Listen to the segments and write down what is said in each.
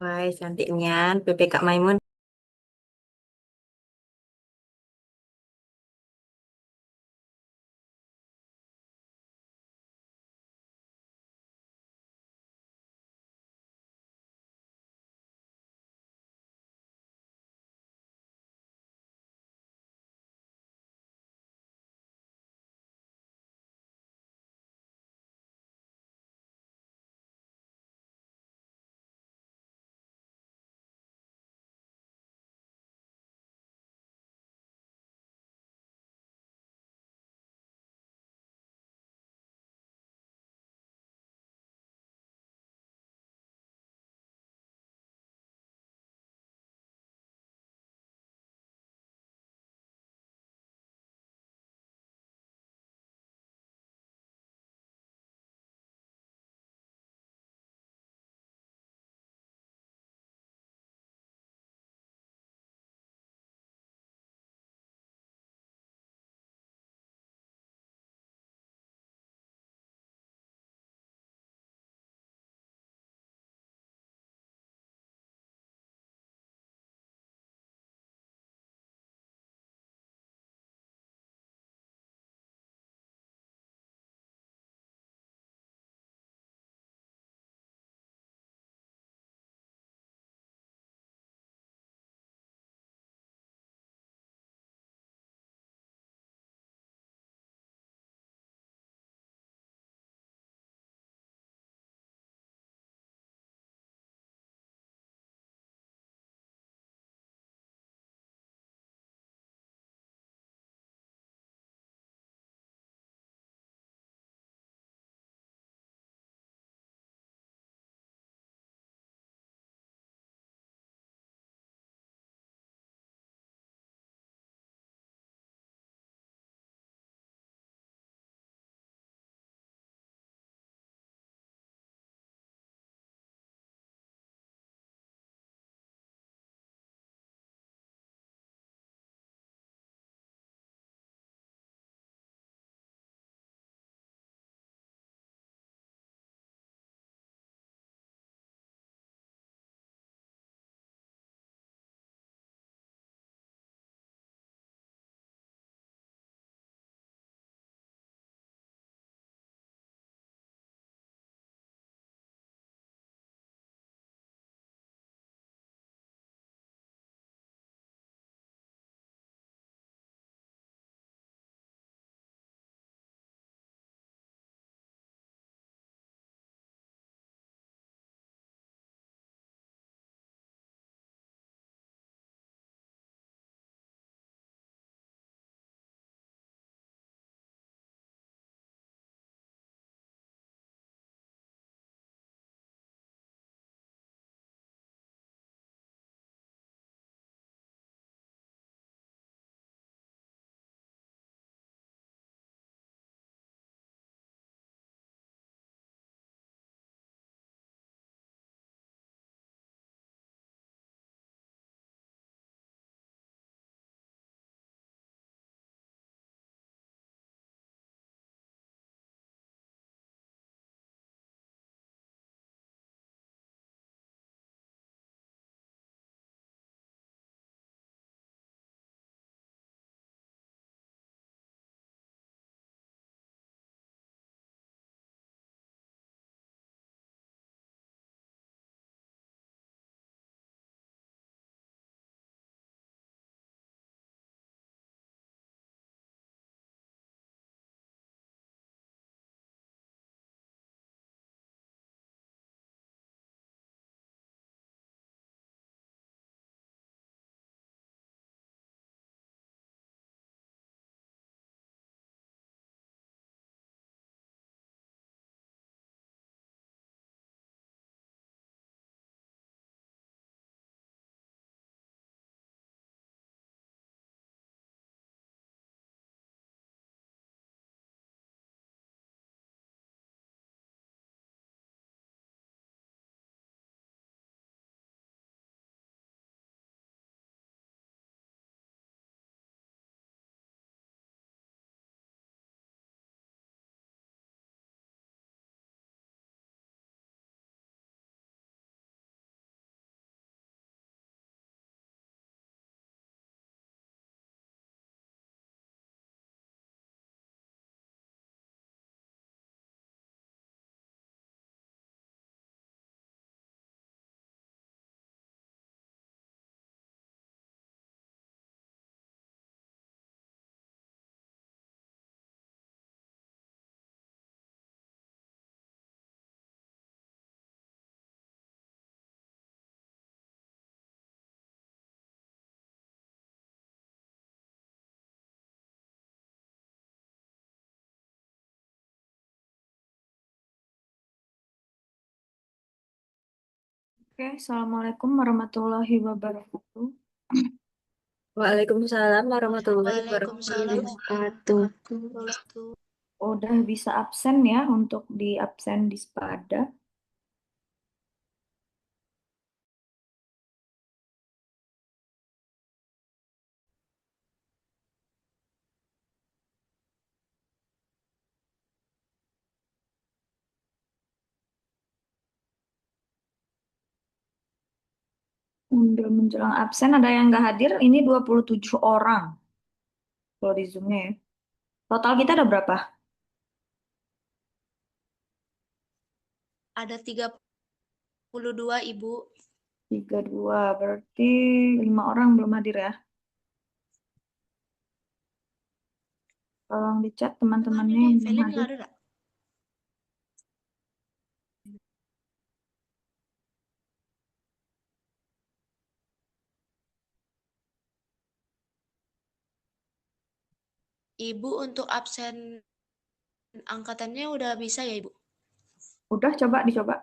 Wah, cantiknya Bebek Kak Maimun. Oke, Assalamualaikum warahmatullahi wabarakatuh. Waalaikumsalam warahmatullahi Waalaikumsalam wabarakatuh. warahmatullahi wabarakatuh. Udah bisa absen ya untuk di absen di Spada. Udah menjelang absen ada yang nggak hadir. Ini 27 orang kalau di Zoom-nya ya. Total kita ada berapa? Ada 32 Ibu. 32, berarti 5 orang belum hadir ya. Tolong dicat Teman teman-temannya ini yang belum Felin hadir. nggak ada nggak? Ibu untuk absen angkatannya udah bisa ya Ibu? Udah coba dicoba.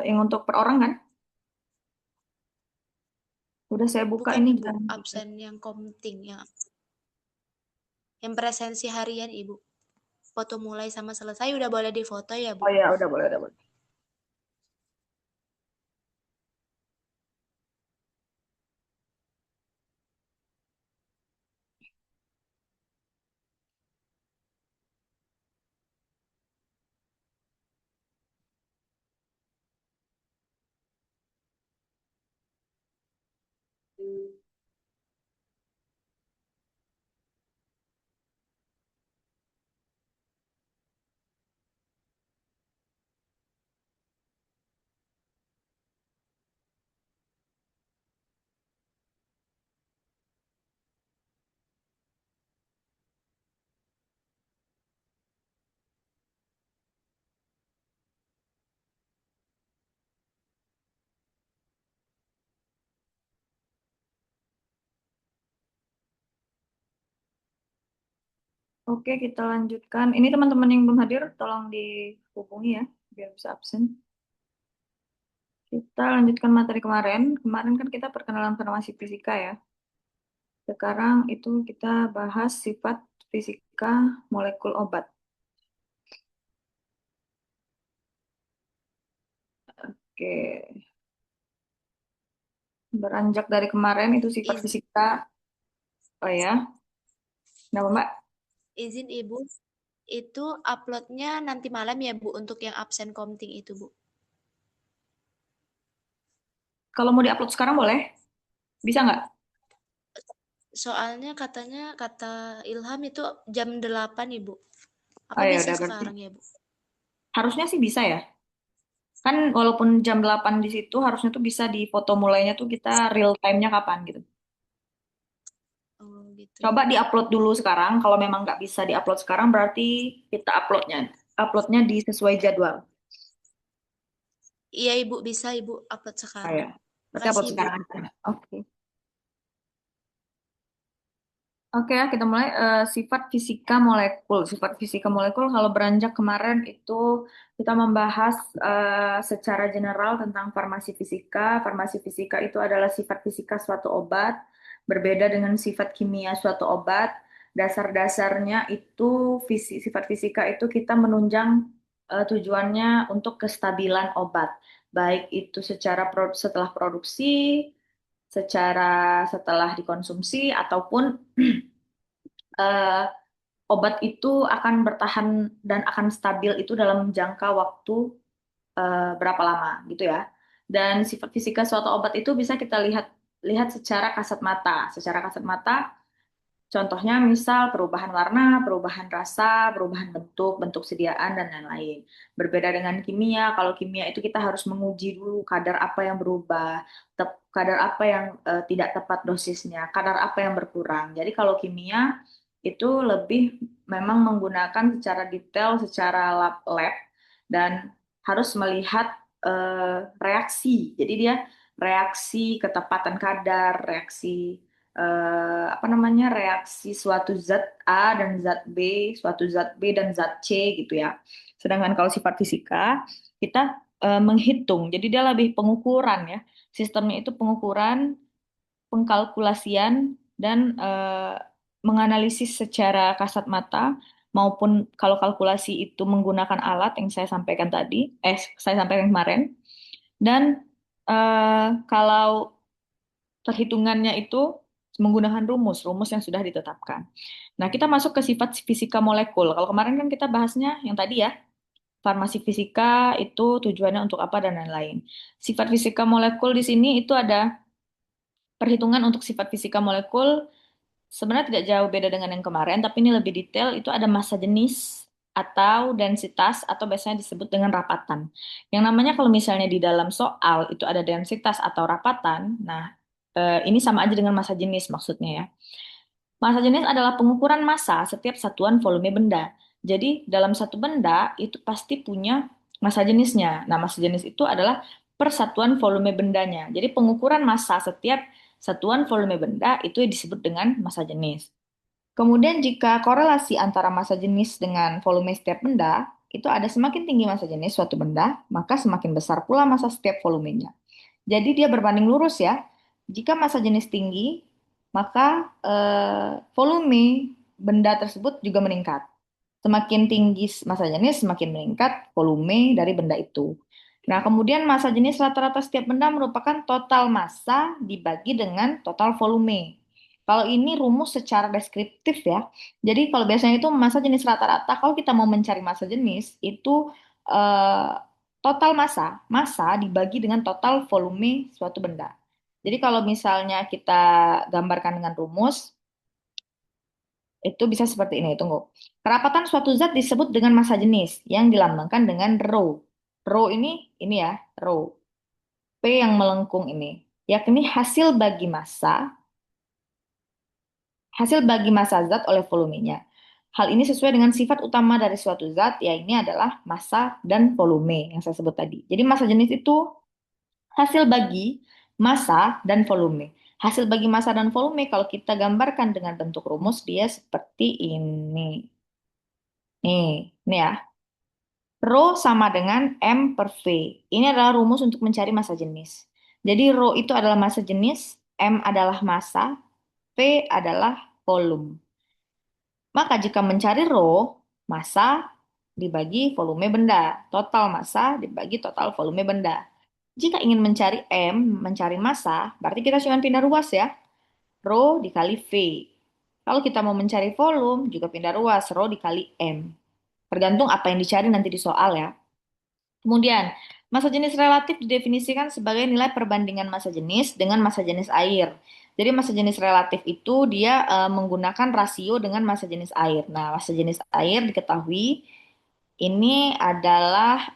Yang untuk per orang kan? Udah saya buka Bukan ini Ibu, dan absen yang komting, yang presensi harian Ibu. Foto mulai sama selesai udah boleh difoto ya Bu? oh ya udah boleh udah boleh. Oke, kita lanjutkan. Ini teman-teman yang belum hadir, tolong dihubungi ya, biar bisa absen. Kita lanjutkan materi kemarin. Kemarin kan kita perkenalan farmasi fisika ya. Sekarang itu kita bahas sifat fisika molekul obat. Oke, beranjak dari kemarin itu sifat Izin, fisika. Oh ya, kenapa Mbak? izin Ibu, itu uploadnya nanti malam ya Bu untuk yang absen komting itu Bu. Kalau mau diupload sekarang boleh? Bisa nggak? Soalnya katanya kata Ilham itu jam 8 Ibu. Oh Apa ya bisa udah berarti. sekarang ya Bu? Harusnya sih bisa ya. Kan walaupun jam 8 di situ, harusnya tuh bisa di foto mulainya tuh kita real time-nya kapan gitu. Oh gitu ya Coba Bu. diupload dulu sekarang. Kalau memang nggak bisa diupload sekarang, berarti kita uploadnya di sesuai jadwal. Iya Ibu, bisa Ibu upload Oh sekarang. ya, berarti Makasih upload Ibu. sekarang aja. Oke. Oke ya, kita mulai sifat fisika molekul. Sifat fisika molekul kalau beranjak kemarin itu kita membahas secara general tentang farmasi fisika. Farmasi fisika itu adalah sifat fisika suatu obat, berbeda dengan sifat kimia suatu obat. Dasar-dasarnya itu sifat fisika itu kita menunjang tujuannya untuk kestabilan obat, baik itu secara setelah produksi, secara setelah dikonsumsi ataupun eh, obat itu akan bertahan dan akan stabil itu dalam jangka waktu berapa lama gitu ya. Dan sifat fisika suatu obat itu bisa kita lihat lihat secara kasat mata. Secara kasat mata, contohnya misal perubahan warna, perubahan rasa, perubahan bentuk, bentuk sediaan dan lain-lain. Berbeda dengan kimia, kalau kimia itu kita harus menguji dulu kadar apa yang berubah, kadar apa yang tidak tepat dosisnya, kadar apa yang berkurang. Jadi kalau kimia itu lebih memang menggunakan secara detail, secara lab dan harus melihat reaksi. Jadi dia reaksi ketepatan kadar, reaksi apa namanya reaksi suatu zat A dan zat B, suatu zat B dan zat C gitu ya. Sedangkan kalau sifat fisika kita menghitung. Jadi dia lebih pengukuran ya. Sistemnya itu pengukuran, pengkalkulasian, dan menganalisis secara kasat mata maupun kalau kalkulasi itu menggunakan alat yang saya sampaikan tadi, saya sampaikan kemarin. Dan kalau perhitungannya itu menggunakan rumus yang sudah ditetapkan. Nah, kita masuk ke sifat fisika molekul. Kalau kemarin kan kita bahasnya yang tadi ya, farmasi fisika itu tujuannya untuk apa dan lain-lain. Sifat fisika molekul di sini itu ada perhitungan untuk sifat fisika molekul sebenarnya tidak jauh beda dengan yang kemarin, tapi ini lebih detail. Itu ada massa jenis atau densitas atau biasanya disebut dengan rapatan. Yang namanya kalau misalnya di dalam soal itu ada densitas atau rapatan, nah ini sama aja dengan massa jenis maksudnya ya. Massa jenis adalah pengukuran massa setiap satuan volume benda. Jadi dalam satu benda itu pasti punya massa jenisnya. Nah, massa jenis itu adalah persatuan volume bendanya. Jadi pengukuran massa setiap satuan volume benda itu disebut dengan massa jenis. Kemudian jika korelasi antara massa jenis dengan volume setiap benda, itu ada semakin tinggi massa jenis suatu benda, maka semakin besar pula massa setiap volumenya. Jadi dia berbanding lurus ya. Jika massa jenis tinggi, maka volume benda tersebut juga meningkat. Semakin tinggi massa jenis, semakin meningkat volume dari benda itu. Nah, kemudian massa jenis rata-rata setiap benda merupakan total massa dibagi dengan total volume. Kalau ini rumus secara deskriptif ya. Jadi kalau biasanya itu massa jenis rata-rata, kalau kita mau mencari massa jenis, itu eh, total massa dibagi dengan total volume suatu benda. Jadi kalau misalnya kita gambarkan dengan rumus, itu bisa seperti ini. Tunggu. Kerapatan suatu zat disebut dengan massa jenis yang dilambangkan dengan rho. Rho ini ya, rho. P yang melengkung ini, yakni hasil bagi massa zat oleh volumenya. Hal ini sesuai dengan sifat utama dari suatu zat, yaitu adalah massa dan volume yang saya sebut tadi. Jadi massa jenis itu hasil bagi massa dan volume. Hasil bagi massa dan volume kalau kita gambarkan dengan bentuk rumus dia seperti ini. Nih ya. Rho sama dengan M per V. Ini adalah rumus untuk mencari massa jenis. Jadi rho itu adalah massa jenis, M adalah massa, V adalah volume. Maka jika mencari rho, massa dibagi volume benda. Total massa dibagi total volume benda. Jika ingin mencari M, mencari massa, berarti kita cuma pindah ruas ya. Rho dikali V. Kalau kita mau mencari volume, juga pindah ruas. Rho dikali M. Tergantung apa yang dicari nanti di soal ya. Kemudian, massa jenis relatif didefinisikan sebagai nilai perbandingan massa jenis dengan massa jenis air. Jadi massa jenis relatif itu dia menggunakan rasio dengan massa jenis air. Nah, massa jenis air diketahui ini adalah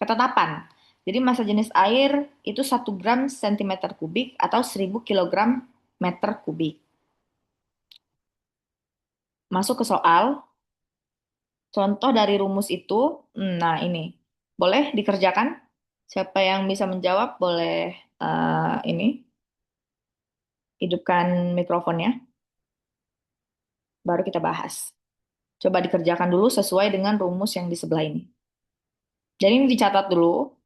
ketetapan. Jadi massa jenis air itu 1 gram sentimeter kubik atau 1000 kilogram meter kubik. Masuk ke soal. Contoh dari rumus itu, nah ini. Boleh dikerjakan? Siapa yang bisa menjawab boleh ini hidupkan mikrofonnya, baru kita bahas. Coba dikerjakan dulu sesuai dengan rumus yang di sebelah ini. Jadi ini dicatat dulu.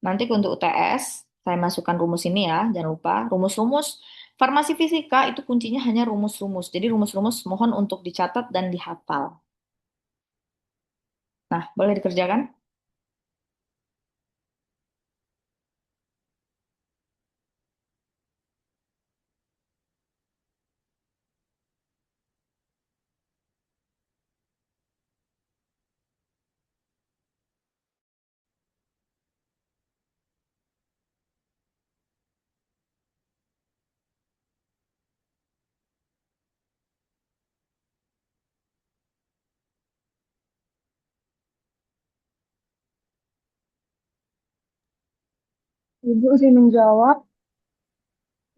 Nanti untuk UTS, saya masukkan rumus ini ya. Jangan lupa, rumus-rumus farmasi fisika itu kuncinya hanya rumus-rumus. Jadi rumus-rumus mohon untuk dicatat dan dihafal. Nah, boleh dikerjakan? Ibu sih menjawab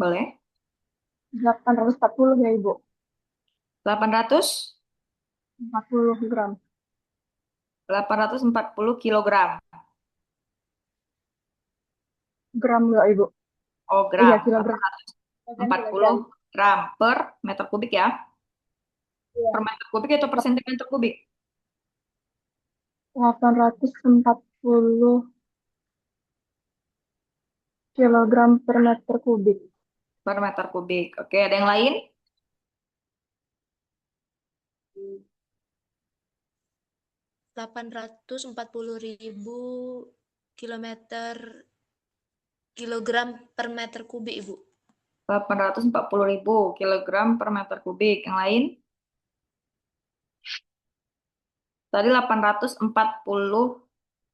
Boleh. 840 ya Ibu. 800? 40 gram. 840 kilogram. Gram nggak Ibu? Oh, Iya, gram. kilogram. 840 gram per meter kubik ya. Per Iya. meter kubik atau per sentimeter kubik? 840 kilogram per meter kubik. per meter kubik. Oke, ada yang lain? 840.000 kilogram per meter kubik, Ibu. 840.000 kilogram per meter kubik. Yang lain? Tadi 840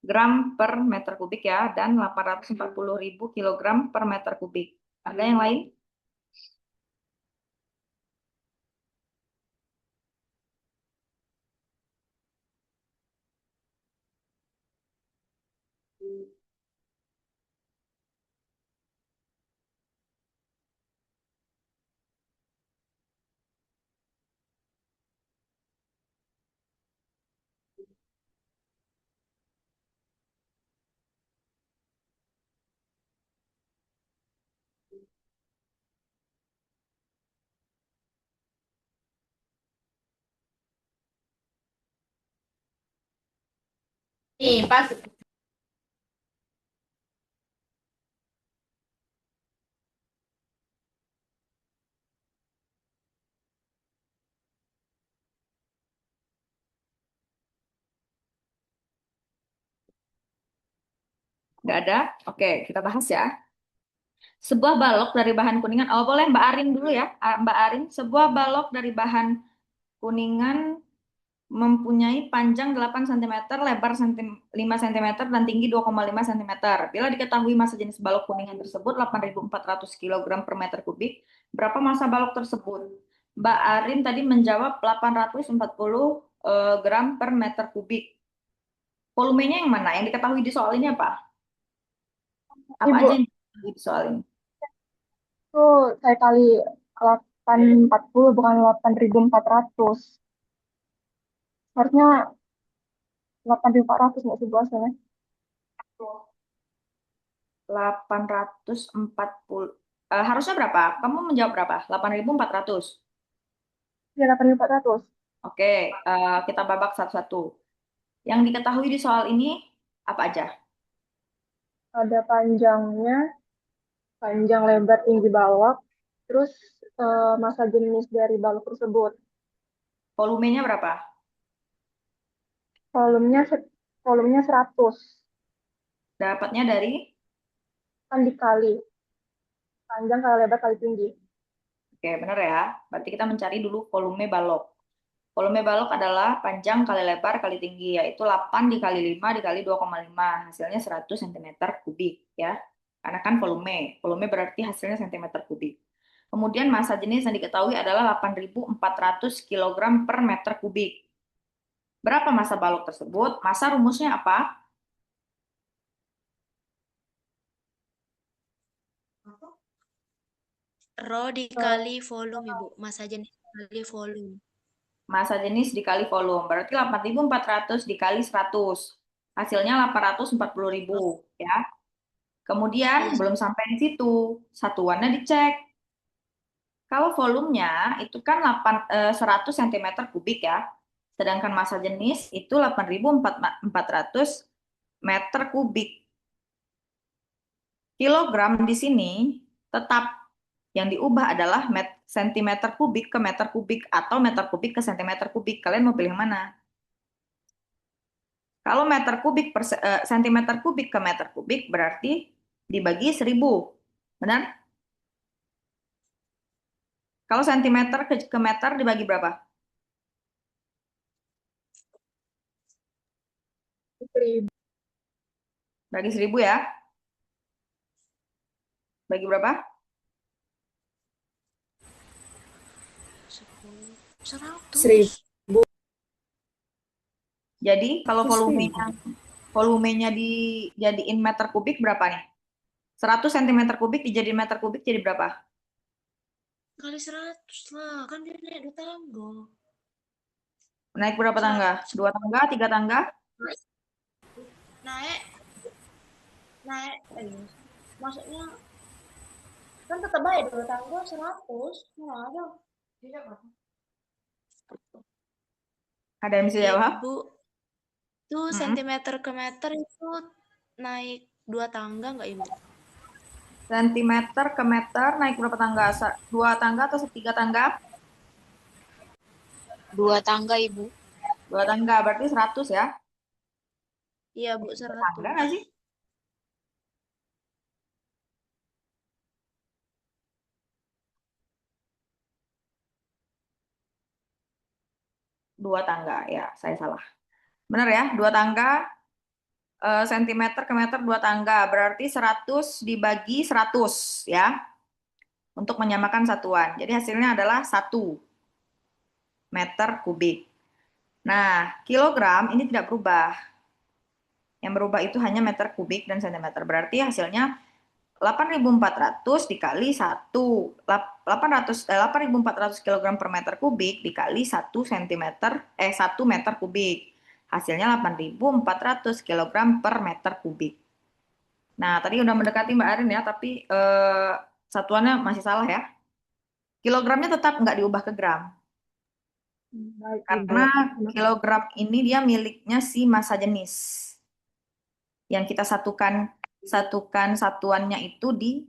gram per meter kubik ya, dan 840.000 kilogram per meter kubik. Ada yang lain? Nih, pas. Nggak ada? Oke, kita bahas ya. Sebuah balok dari bahan kuningan. Oh, boleh Mbak Arin dulu ya. Mbak Arin, sebuah balok dari bahan kuningan mempunyai panjang 8 cm, lebar 5 cm, dan tinggi 2,5 cm. Bila diketahui massa jenis balok kuningan tersebut 8.400 kg per meter kubik, berapa massa balok tersebut? Mbak Arin tadi menjawab 840 gram per meter kubik. Volumenya yang mana? Yang diketahui di soal ini apa? Apa Ibu, aja yang diketahui di soal ini? itu saya kali 840 bukan 8.400. Harusnya 8.400 nggak sih Bu hasilnya? 840. Harusnya berapa? Kamu menjawab berapa? 8.400. Ya 8.400. Oke, kita babak satu-satu. Yang diketahui di soal ini apa aja? Ada panjangnya, panjang lebar tinggi balok, terus massa jenis dari balok tersebut. Volumenya berapa? Volumenya volumenya 100 Dapatnya dari? kan dikali panjang kali lebar kali tinggi. Oke, benar ya. Berarti kita mencari dulu volume balok. Volume balok adalah panjang kali lebar kali tinggi, yaitu 8 dikali 5 dikali 2,5. Hasilnya 100 cm kubik ya. Karena kan volume. Volume berarti hasilnya cm kubik. Kemudian massa jenis yang diketahui adalah 8.400 kg per meter kubik. Berapa massa balok tersebut? Massa rumusnya apa? Rho dikali volume, Ibu. Massa jenis dikali volume. Massa jenis dikali volume. Berarti 8.400 dikali 100. Hasilnya 840.000 ya. Kemudian Iya. belum sampai di situ. Satuannya dicek. Kalau volumenya itu kan 100 cm kubik ya. Sedangkan massa jenis itu 8.400 meter kubik. Kilogram di sini tetap yang diubah adalah sentimeter kubik ke meter kubik atau meter kubik ke sentimeter kubik. Kalian mau pilih mana? Kalau meter kubik per sentimeter kubik ke meter kubik berarti dibagi 1.000. Benar? Kalau sentimeter ke meter dibagi berapa? 1.000. Bagi 1.000 ya. Bagi berapa? 10, 100. 1.000. Jadi kalau Terus volumenya dijadiin meter kubik berapa nih? 100 cm kubik dijadiin meter kubik jadi berapa? Kali 100 lah. Kan dia naik 2 tangga. Naik berapa tangga? 2 tangga, 3 tangga? Naik. Maksudnya kan tetap baik 2 tangga 100. Nah, ada. Ada yang bisa Iya, jawab? Bu. Itu sentimeter ke meter itu naik 2 tangga nggak, Ibu? Sentimeter ke meter naik berapa tangga? 2 tangga atau 3 tangga? 2 tangga, Ibu. 2 tangga, berarti 100 ya? Iya, Bu, Tangga 100. nggak sih? Dua tangga, ya saya salah. Benar ya, 2 tangga, sentimeter ke meter 2 tangga. Berarti 100 dibagi 100 ya, untuk menyamakan satuan. Jadi hasilnya adalah 1 meter kubik. Nah, kilogram ini tidak berubah. Yang berubah itu hanya meter kubik dan sentimeter. Berarti hasilnya 8.400 dikali 8.400 kilogram per meter kubik dikali 1 meter kubik. Hasilnya 8.400 kilogram per meter kubik. Nah, tadi udah mendekati Mbak Arin ya, tapi satuannya masih salah ya. Kilogramnya tetap nggak diubah ke gram. Baik, Ibu. Karena kilogram ini dia miliknya si massa jenis. Yang kita satukan satuannya itu di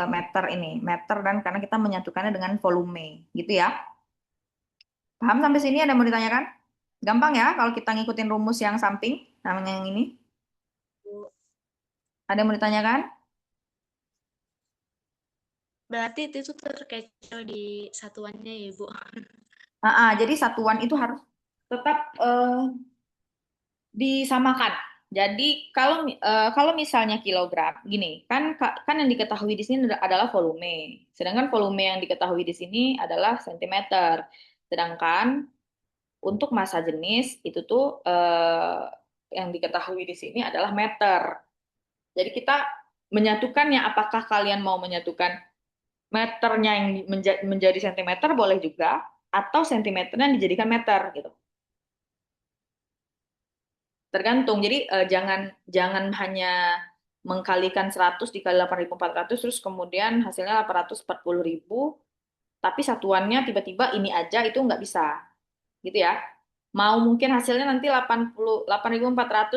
meter ini, meter, dan karena kita menyatukannya dengan volume, gitu ya. Paham sampai sini? Ada yang mau ditanyakan? Gampang ya kalau kita ngikutin rumus yang samping, namanya yang ini. Bu. Ada yang mau ditanyakan? Berarti itu tuh terkecoh di satuannya ya, Bu. Jadi satuan itu harus tetap disamakan. Jadi kalau misalnya kilogram, gini kan yang diketahui di sini adalah volume. Sedangkan volume yang diketahui di sini adalah sentimeter. Sedangkan untuk massa jenis itu tuh yang diketahui di sini adalah meter. Jadi kita menyatukannya, apakah kalian mau menyatukan meternya yang menjadi sentimeter boleh juga, atau sentimeternya dijadikan meter gitu. Tergantung. Jadi jangan jangan hanya mengkalikan 100 dikali 8.400 terus kemudian hasilnya 840.000, tapi satuannya tiba-tiba ini aja, itu nggak bisa. Gitu ya. Mau mungkin hasilnya nanti 8.400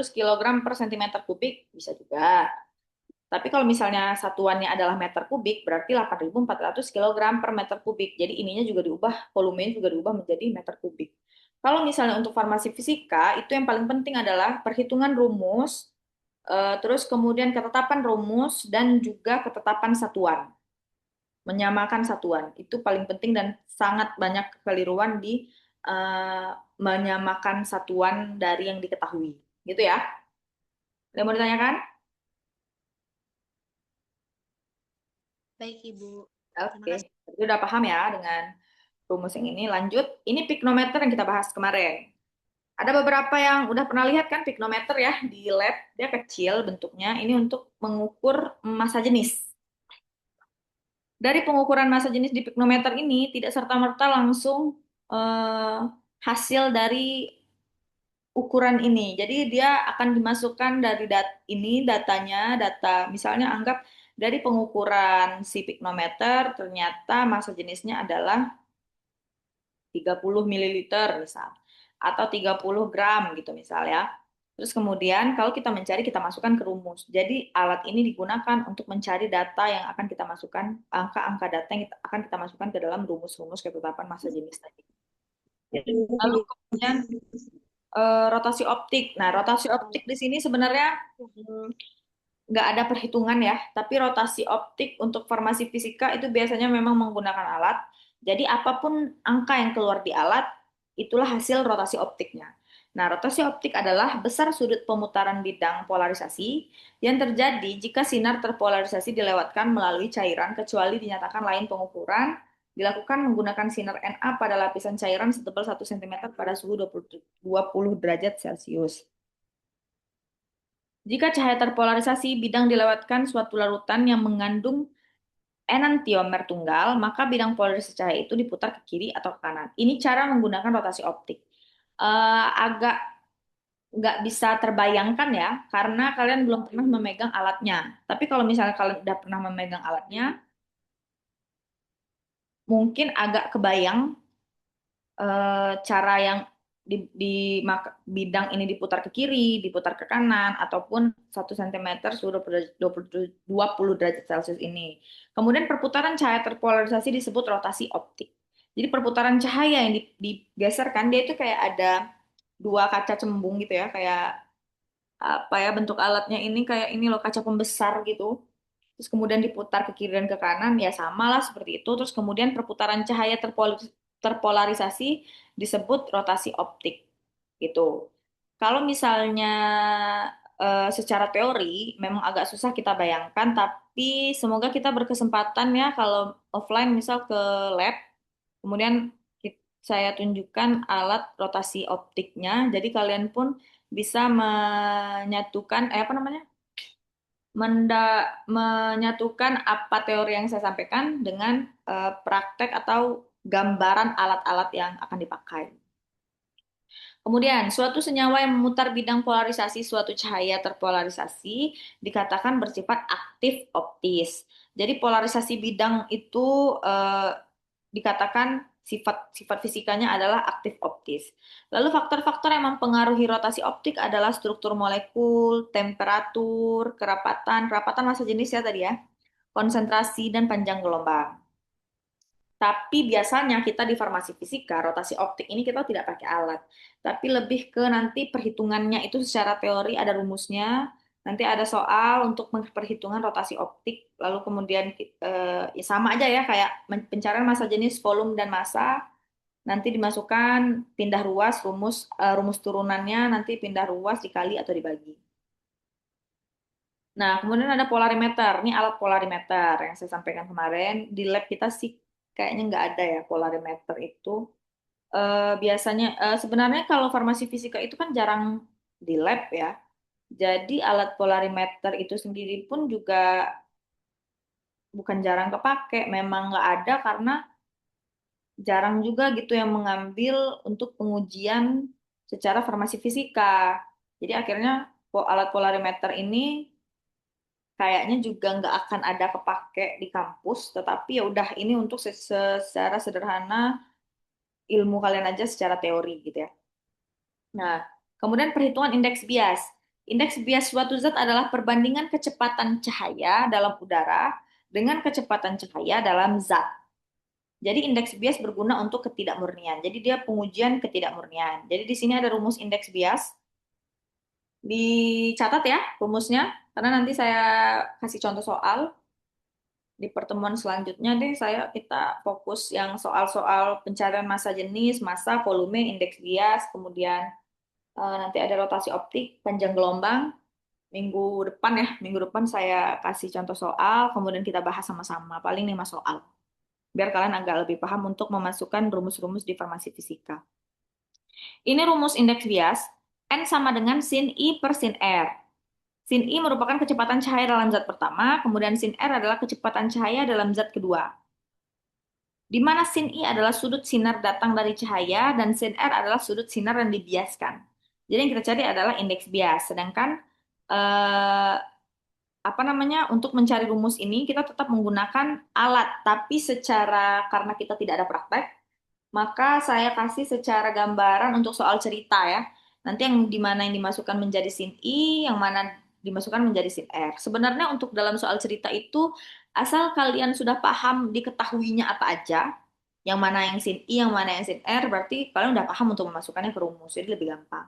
kilogram per sentimeter kubik, bisa juga. Tapi kalau misalnya satuannya adalah meter kubik, berarti 8.400 kilogram per meter kubik. Jadi ininya juga diubah, volumenya juga diubah menjadi meter kubik. Kalau misalnya untuk farmasi fisika, itu yang paling penting adalah perhitungan rumus, terus kemudian ketetapan rumus, dan juga ketetapan satuan. Menyamakan satuan. Itu paling penting dan sangat banyak kekeliruan di menyamakan satuan dari yang diketahui. Gitu ya. Ada yang mau ditanyakan? Baik, Ibu. Terima Oke, kasih. jadi udah paham ya dengan rumus yang ini. Lanjut, ini piknometer yang kita bahas kemarin. Ada beberapa yang udah pernah lihat kan piknometer ya di lab, dia kecil bentuknya. Ini untuk mengukur massa jenis. Dari pengukuran massa jenis di piknometer ini tidak serta-merta langsung eh, hasil dari ukuran ini. Jadi dia akan dimasukkan dari data misalnya anggap dari pengukuran si piknometer ternyata massa jenisnya adalah 30 mililiter misal, atau 30 gram gitu misal ya. Terus kemudian kalau kita mencari, kita masukkan ke rumus. Jadi alat ini digunakan untuk mencari data yang akan kita masukkan, angka-angka data yang akan kita masukkan ke dalam rumus-rumus ketetapan massa jenis tadi. Lalu kemudian rotasi optik. Nah, rotasi optik di sini sebenarnya nggak ada perhitungan ya, tapi rotasi optik untuk farmasi fisika itu biasanya memang menggunakan alat. Jadi apapun angka yang keluar di alat, itulah hasil rotasi optiknya. Nah, rotasi optik adalah besar sudut pemutaran bidang polarisasi yang terjadi jika sinar terpolarisasi dilewatkan melalui cairan kecuali dinyatakan lain pengukuran dilakukan menggunakan sinar Na pada lapisan cairan setebal 1 cm pada suhu 20 derajat Celcius. Jika cahaya terpolarisasi, bidang dilewatkan suatu larutan yang mengandung enantiomer tunggal, maka bidang polarisasi cahaya itu diputar ke kiri atau ke kanan. Ini cara menggunakan rotasi optik. Agak nggak bisa terbayangkan ya, karena kalian belum pernah memegang alatnya. Tapi kalau misalnya kalian udah pernah memegang alatnya, mungkin agak kebayang cara yang bidang ini diputar ke kiri, diputar ke kanan, ataupun 1 cm suhu 20 derajat Celcius ini. Kemudian perputaran cahaya terpolarisasi disebut rotasi optik. Jadi perputaran cahaya yang digeserkan, dia itu kayak ada dua kaca cembung gitu ya, kayak apa ya, bentuk alatnya ini kayak ini loh, kaca pembesar gitu. Terus kemudian diputar ke kiri dan ke kanan, ya sama lah seperti itu. Terus kemudian perputaran cahaya terpolarisasi disebut rotasi optik gitu. Kalau misalnya secara teori memang agak susah kita bayangkan, tapi semoga kita berkesempatan ya kalau offline misal ke lab, kemudian saya tunjukkan alat rotasi optiknya, jadi kalian pun bisa menyatukan, apa namanya? Menyatukan apa teori yang saya sampaikan dengan praktek atau gambaran alat-alat yang akan dipakai. Kemudian, suatu senyawa yang memutar bidang polarisasi suatu cahaya terpolarisasi dikatakan bersifat aktif optis. Jadi polarisasi bidang itu dikatakan sifat fisikanya adalah aktif optis. Lalu faktor-faktor yang mempengaruhi rotasi optik adalah struktur molekul, temperatur, kerapatan massa jenis ya tadi ya, konsentrasi dan panjang gelombang. Tapi biasanya kita di farmasi fisika, rotasi optik ini kita tidak pakai alat. Tapi lebih ke nanti perhitungannya itu secara teori ada rumusnya. Nanti ada soal untuk perhitungan rotasi optik. Lalu kemudian ya sama aja ya kayak pencarian massa jenis, volume, dan massa. Nanti dimasukkan pindah ruas, rumus turunannya nanti pindah ruas dikali atau dibagi. Nah, kemudian ada polarimeter. Ini alat polarimeter yang saya sampaikan kemarin. Di lab kita sih kayaknya nggak ada ya polarimeter itu. Biasanya, sebenarnya kalau farmasi fisika itu kan jarang di lab ya. Jadi alat polarimeter itu sendiri pun juga bukan jarang kepake, memang nggak ada karena jarang juga gitu yang mengambil untuk pengujian secara farmasi fisika. Jadi akhirnya alat polarimeter ini kayaknya juga nggak akan ada kepake di kampus, tetapi ya udah ini untuk secara sederhana ilmu kalian aja secara teori gitu ya. Nah, kemudian perhitungan indeks bias. Indeks bias suatu zat adalah perbandingan kecepatan cahaya dalam udara dengan kecepatan cahaya dalam zat. Jadi indeks bias berguna untuk ketidakmurnian. Jadi dia pengujian ketidakmurnian. Jadi di sini ada rumus indeks bias. Dicatat ya rumusnya, karena nanti saya kasih contoh soal. Di pertemuan selanjutnya deh kita fokus yang soal-soal pencarian massa jenis, massa, volume, indeks bias, kemudian nanti ada rotasi optik, panjang gelombang. Minggu depan saya kasih contoh soal, kemudian kita bahas sama-sama, paling 5 soal. Biar kalian agak lebih paham untuk memasukkan rumus-rumus di farmasi fisika. Ini rumus indeks bias, N sama dengan sin I per sin R. Sin I merupakan kecepatan cahaya dalam zat pertama, kemudian sin R adalah kecepatan cahaya dalam zat kedua. Di mana sin I adalah sudut sinar datang dari cahaya dan sin R adalah sudut sinar yang dibiaskan. Jadi yang kita cari adalah indeks bias. Sedangkan untuk mencari rumus ini kita tetap menggunakan alat, tapi karena kita tidak ada praktek, maka saya kasih secara gambaran untuk soal cerita ya. Nanti yang dimana yang dimasukkan menjadi sin I, yang mana dimasukkan menjadi sin R. Sebenarnya untuk dalam soal cerita itu, asal kalian sudah paham diketahuinya apa aja, yang mana yang sin I, yang mana yang sin R, berarti kalian udah paham untuk memasukkannya ke rumus, jadi lebih gampang.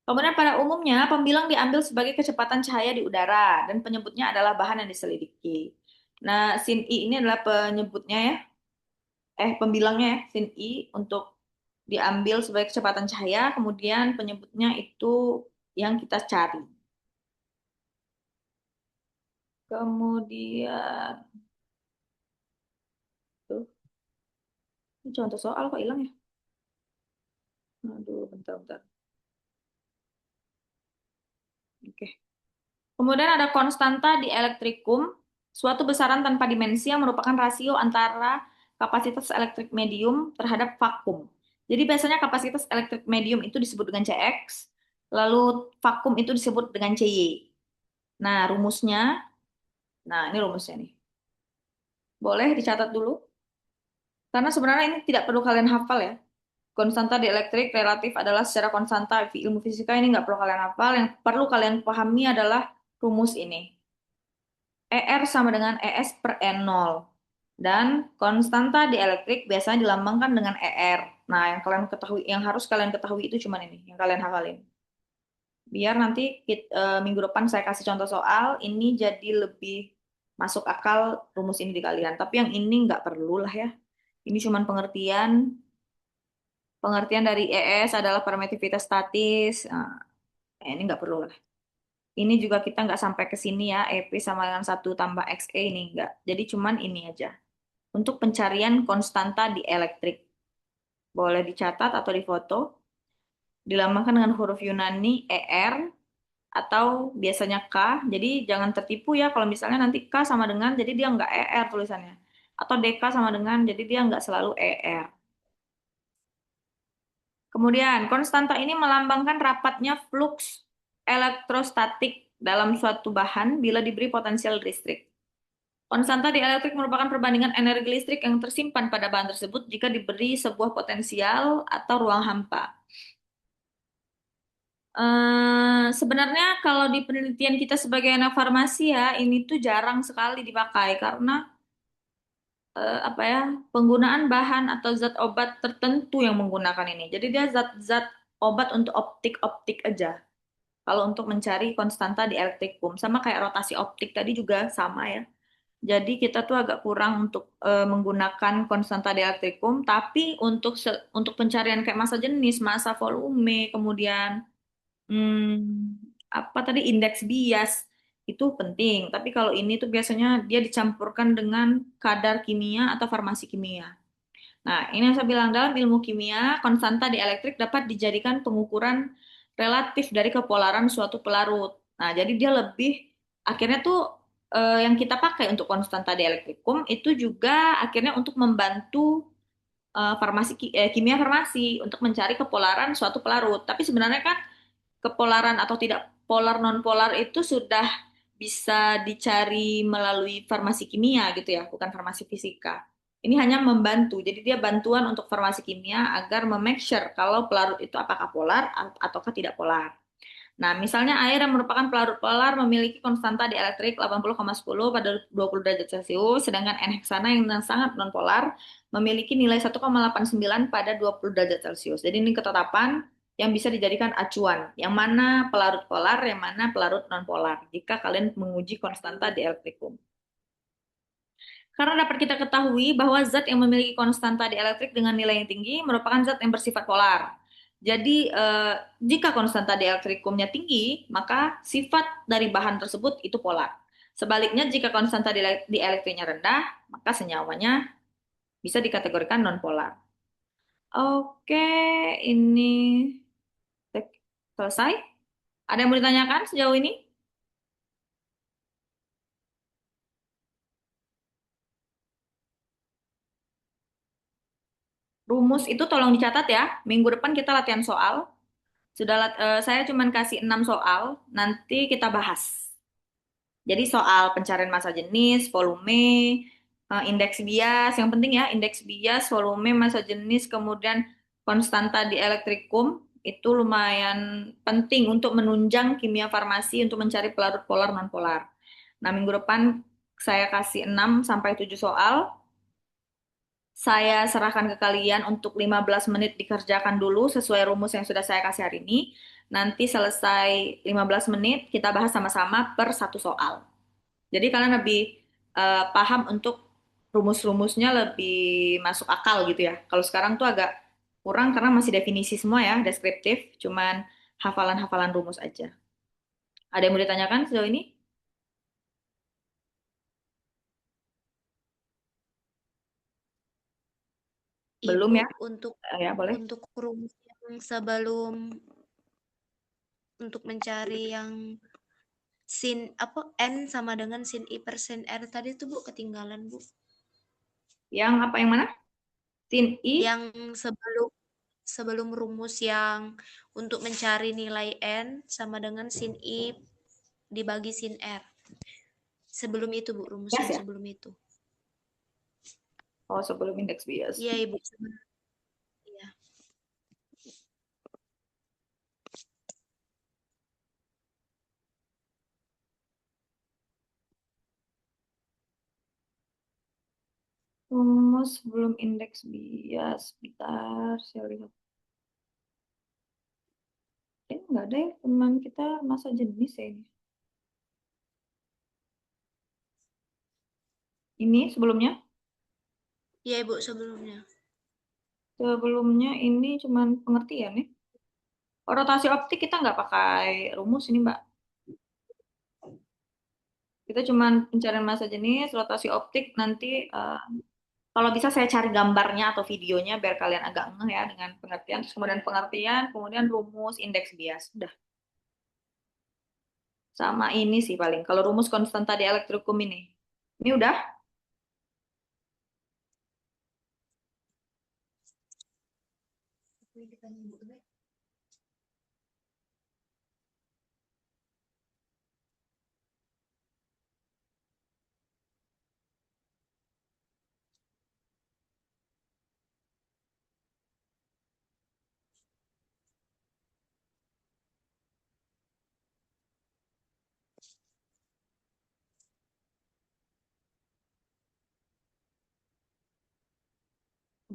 Kemudian pada umumnya, pembilang diambil sebagai kecepatan cahaya di udara, dan penyebutnya adalah bahan yang diselidiki. Nah, sin I ini adalah penyebutnya ya, pembilangnya ya, sin I untuk diambil sebagai kecepatan cahaya, kemudian penyebutnya itu yang kita cari. Kemudian, tuh, ini contoh soal kok hilang ya? Aduh, bentar-bentar. Oke. Kemudian ada konstanta di elektrikum, suatu besaran tanpa dimensi yang merupakan rasio antara kapasitas elektrik medium terhadap vakum. Jadi biasanya kapasitas elektrik medium itu disebut dengan Cx, lalu vakum itu disebut dengan Cy. Nah, ini rumusnya nih. Boleh dicatat dulu, karena sebenarnya ini tidak perlu kalian hafal ya. konstanta dielektrik relatif adalah secara konstanta. Ilmu fisika ini nggak perlu kalian hafal. Yang perlu kalian pahami adalah rumus ini. ER sama dengan ES per N0. Dan konstanta dielektrik biasanya dilambangkan dengan ER. Nah, yang kalian ketahui, yang harus kalian ketahui itu cuma ini, yang kalian hafalin. Biar nanti minggu depan saya kasih contoh soal, ini jadi lebih masuk akal rumus ini di kalian. Tapi yang ini nggak perlu lah ya. Ini cuma pengertian. Pengertian dari ES adalah permitivitas statis. Nah, ini nggak perlu lah. Ini juga kita nggak sampai ke sini ya, EP sama dengan 1 tambah XE ini nggak. Jadi cuman ini aja. Untuk pencarian konstanta di elektrik. Boleh dicatat atau difoto. Dilambangkan dengan huruf Yunani ER atau biasanya K. Jadi jangan tertipu ya kalau misalnya nanti K sama dengan, jadi dia nggak ER tulisannya. Atau DK sama dengan, jadi dia nggak selalu ER. Kemudian, konstanta ini melambangkan rapatnya fluks elektrostatik dalam suatu bahan bila diberi potensial listrik. Konstanta di elektrik merupakan perbandingan energi listrik yang tersimpan pada bahan tersebut jika diberi sebuah potensial atau ruang hampa. Sebenarnya kalau di penelitian kita sebagai anak farmasi ya, ini tuh jarang sekali dipakai karena apa ya, penggunaan bahan atau zat obat tertentu yang menggunakan ini. Jadi dia zat-zat obat untuk optik-optik aja. Kalau untuk mencari konstanta di elektrikum, sama kayak rotasi optik tadi juga sama ya. Jadi kita tuh agak kurang untuk menggunakan konstanta di elektrikum, tapi untuk pencarian kayak massa jenis, massa volume, kemudian apa tadi indeks bias itu penting. Tapi kalau ini tuh biasanya dia dicampurkan dengan kadar kimia atau farmasi kimia. Nah, ini yang saya bilang dalam ilmu kimia, konstanta di elektrik dapat dijadikan pengukuran relatif dari kepolaran suatu pelarut. Nah, jadi dia lebih akhirnya tuh yang kita pakai untuk konstanta di elektrikum itu juga akhirnya untuk membantu kimia farmasi untuk mencari kepolaran suatu pelarut. Tapi sebenarnya kan kepolaran atau tidak polar non polar itu sudah bisa dicari melalui farmasi kimia gitu ya, bukan farmasi fisika. Ini hanya membantu, jadi dia bantuan untuk farmasi kimia agar memake sure kalau pelarut itu apakah polar ataukah tidak polar. Nah, misalnya air yang merupakan pelarut polar memiliki konstanta di elektrik 80,10 pada 20 derajat Celcius, sedangkan N heksana yang sangat nonpolar memiliki nilai 1,89 pada 20 derajat Celcius. Jadi ini ketetapan yang bisa dijadikan acuan, yang mana pelarut polar, yang mana pelarut nonpolar, jika kalian menguji konstanta di elektrikum. Karena dapat kita ketahui bahwa zat yang memiliki konstanta di elektrik dengan nilai yang tinggi merupakan zat yang bersifat polar. Jadi, jika konstanta di elektrikumnya tinggi, maka sifat dari bahan tersebut itu polar. Sebaliknya, jika konstanta di elektriknya rendah, maka senyawanya bisa dikategorikan non-polar. Oke, ini selesai. Ada yang mau ditanyakan sejauh ini? Rumus itu tolong dicatat ya. Minggu depan kita latihan soal. Saya cuma kasih 6 soal, nanti kita bahas. Jadi soal pencarian massa jenis, volume, indeks bias, yang penting ya, indeks bias, volume, massa jenis, kemudian konstanta di elektrikum, itu lumayan penting untuk menunjang kimia farmasi untuk mencari pelarut polar non-polar. Nah, minggu depan saya kasih 6 sampai 7 soal. Saya serahkan ke kalian untuk 15 menit dikerjakan dulu sesuai rumus yang sudah saya kasih hari ini. Nanti selesai 15 menit, kita bahas sama-sama per satu soal. Jadi kalian lebih paham untuk rumus-rumusnya lebih masuk akal gitu ya. Kalau sekarang tuh agak kurang karena masih definisi semua ya, deskriptif, cuman hafalan-hafalan rumus aja. Ada yang mau ditanyakan sejauh ini? Belum Ibu, ya? Ya, boleh. untuk rumus yang sebelum untuk mencari yang sin apa N sama dengan sin I per sin R tadi tuh Bu ketinggalan Bu. Yang apa yang mana? Sin I? Yang sebelum sebelum rumus yang untuk mencari nilai N sama dengan sin I dibagi sin R. Sebelum itu Bu, rumus Bias yang ya? sebelum itu. Oh, sebelum indeks bias. Iya Ibu. Iya. Rumus belum indeks bias. Bentar, saya lihat. Nggak ada ya, teman kita masa jenis ya ini. Ini sebelumnya? Iya, Ibu, sebelumnya. Sebelumnya ini cuman pengertian ya. Oh, rotasi optik kita nggak pakai rumus ini, Mbak. Kita cuman pencarian massa jenis, rotasi optik nanti kalau bisa saya cari gambarnya atau videonya biar kalian agak ngeh ya dengan pengertian. Terus kemudian pengertian, kemudian rumus indeks bias. Udah. Sama ini sih paling. Kalau rumus konstanta di elektrikum ini. Ini udah?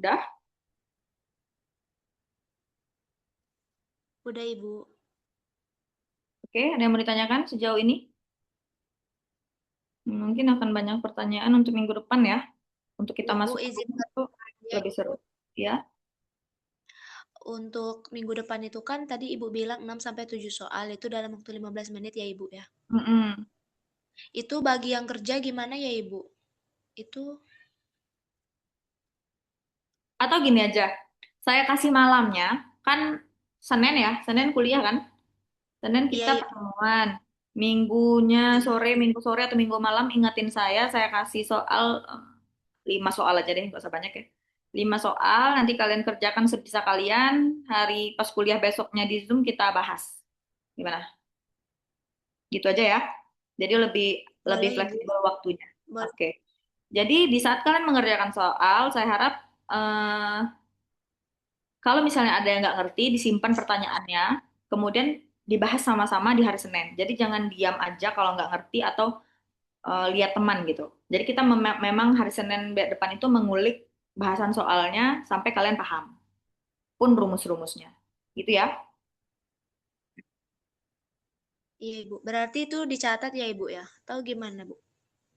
Udah? Udah, Ibu. Oke, ada yang mau ditanyakan sejauh ini? Mungkin akan banyak pertanyaan untuk minggu depan ya. Untuk kita Bu, masuk ke izin rumus itu bertanya, lebih seru. Ibu. Ya. Untuk minggu depan itu kan tadi Ibu bilang 6 sampai 7 soal itu dalam waktu 15 menit ya, Ibu ya. Mm-mm. Itu bagi yang kerja gimana ya, Ibu? Itu Atau gini aja, saya kasih malamnya, kan Senin ya, Senin kuliah kan? Senin iya, kita iya. pertemuan. Minggunya sore, minggu sore atau minggu malam ingetin saya kasih soal 5 soal aja deh, nggak usah banyak ya. 5 soal, nanti kalian kerjakan sebisa kalian. Hari pas kuliah besoknya di Zoom kita bahas. Gimana? Gitu aja ya. Jadi lebih lebih Boleh, Ibu. fleksibel waktunya. Boleh. Oke. Jadi di saat kalian mengerjakan soal, saya harap eh, kalau misalnya ada yang nggak ngerti, disimpan pertanyaannya, kemudian dibahas sama-sama di hari Senin. Jadi jangan diam aja kalau nggak ngerti atau lihat teman gitu. Jadi kita memang hari Senin depan itu mengulik bahasan soalnya sampai kalian paham, pun rumus-rumusnya. Gitu ya. Iya, Ibu. Berarti itu dicatat ya, Ibu ya? Tahu gimana, Bu?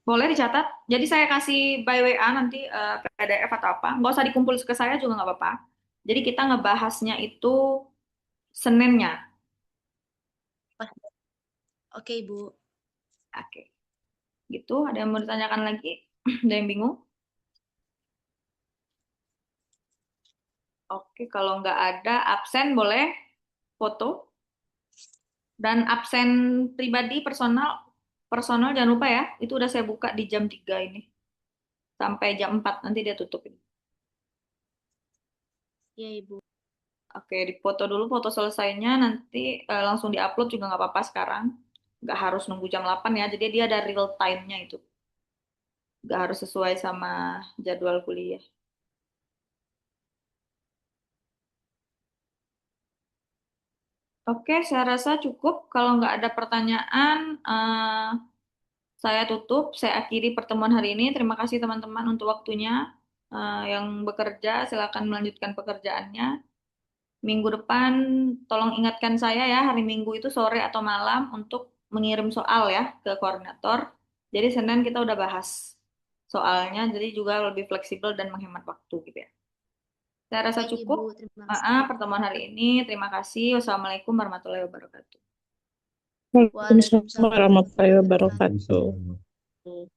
Boleh dicatat. Jadi saya kasih by WA nanti PDF atau apa. Nggak usah dikumpul ke saya juga nggak apa-apa. Jadi kita ngebahasnya itu Seninnya. Pas. Oke, Ibu. Oke. Gitu. Ada yang mau ditanyakan lagi? Ada yang bingung? Oke, kalau nggak ada absen boleh foto dan absen pribadi personal personal jangan lupa ya. Itu udah saya buka di jam 3 ini sampai jam 4 nanti dia tutup ini. Iya, Ibu. Oke, dipoto dulu foto selesainya nanti langsung diupload juga nggak apa-apa sekarang. Nggak harus nunggu jam 8 ya. Jadi dia ada real time-nya itu. Nggak harus sesuai sama jadwal kuliah. Oke, saya rasa cukup. Kalau nggak ada pertanyaan, saya tutup, saya akhiri pertemuan hari ini. Terima kasih teman-teman untuk waktunya. Yang bekerja, silakan melanjutkan pekerjaannya. Minggu depan, tolong ingatkan saya ya, hari Minggu itu sore atau malam untuk mengirim soal ya ke koordinator. Jadi Senin kita udah bahas soalnya, jadi juga lebih fleksibel dan menghemat waktu gitu ya. Saya rasa Baik, cukup. Ibu. Terima kasih. Pertemuan hari ini. Terima kasih. Wassalamualaikum warahmatullahi wabarakatuh. Waalaikumsalam Waalaikumsalam warahmatullahi warahmatullahi wabarakatuh. wabarakatuh.